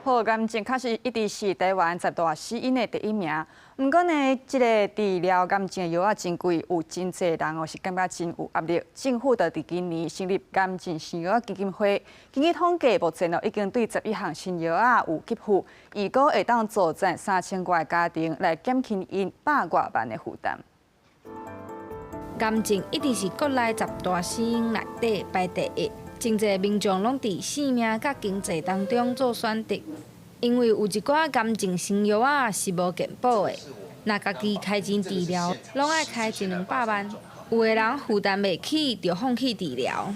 好，癌症确实一直是台湾10大死因的第1名。不过呢，这个治疗癌症的药啊真贵，有真侪人是感觉真有压力。政府就伫今年成立癌症新药基金会，根据统计，目前已经对11项新药有给付，预估会当助赞3000多个家庭来减轻因100多万的负担。癌症一直是国内10大死因内底排第1。真侪民众拢伫性命甲经济当中做选择，因为有一寡癌症新药是无健保的，若家己开钱治疗，拢爱开100-200万，有的人负担袂起，就放弃治疗。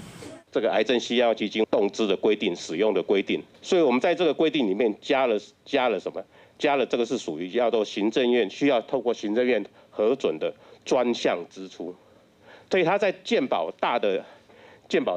这个癌症西药基金动资的规定、使用的规定，所以我们在这个规定里面加了什么？加了这个是属于叫做行政院需要透过行政院核准的专项支出，所以它在健保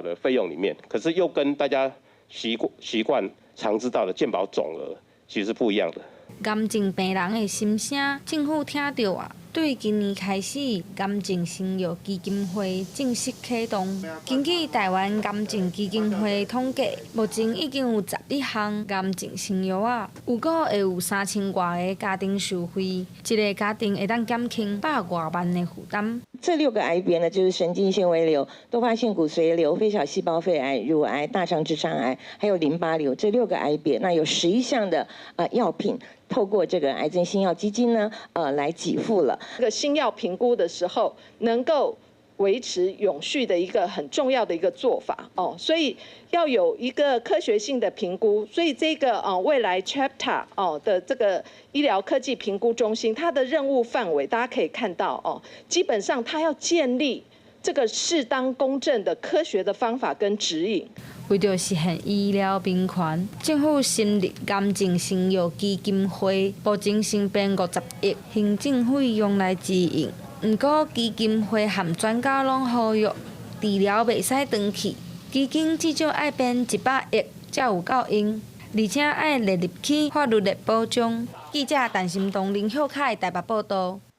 的费用里面，可是又跟大家习惯常知道的健保总额其实是不一样的。癌症病人的心声，政府听到啊，对今年开始，癌症新药基金会正式启动。根据台湾癌症基金会统计，目前已经有11项癌症新药预估会有3000多个家庭受惠，一个家庭会当减轻100多万的负担。这6个癌别呢，就是神经纤维瘤、多发性骨髓瘤、非小细胞肺癌、乳癌、大肠直肠癌，还有淋巴瘤这6个癌别，那有11项的药品。透过这个癌症新药基金呢，来给付了。这个新药评估的时候，能够维持永续的一个很重要的一个做法哦，所以要有一个科学性的评估。所以这个未来 CHAPTA 的这个医疗科技评估中心，它的任务范围大家可以看到基本上它要建立这个适当公正的科学的方法跟指引。为着实现医疗平权，政府成立癌症新药基金会，目前新编50亿行政费用来支援。不过基金会和专家拢呼吁，治疗袂使长期，基金至少爱编100亿才有够用，而且爱列入去法律的保障。记者陈心东、林秀凯台北报道。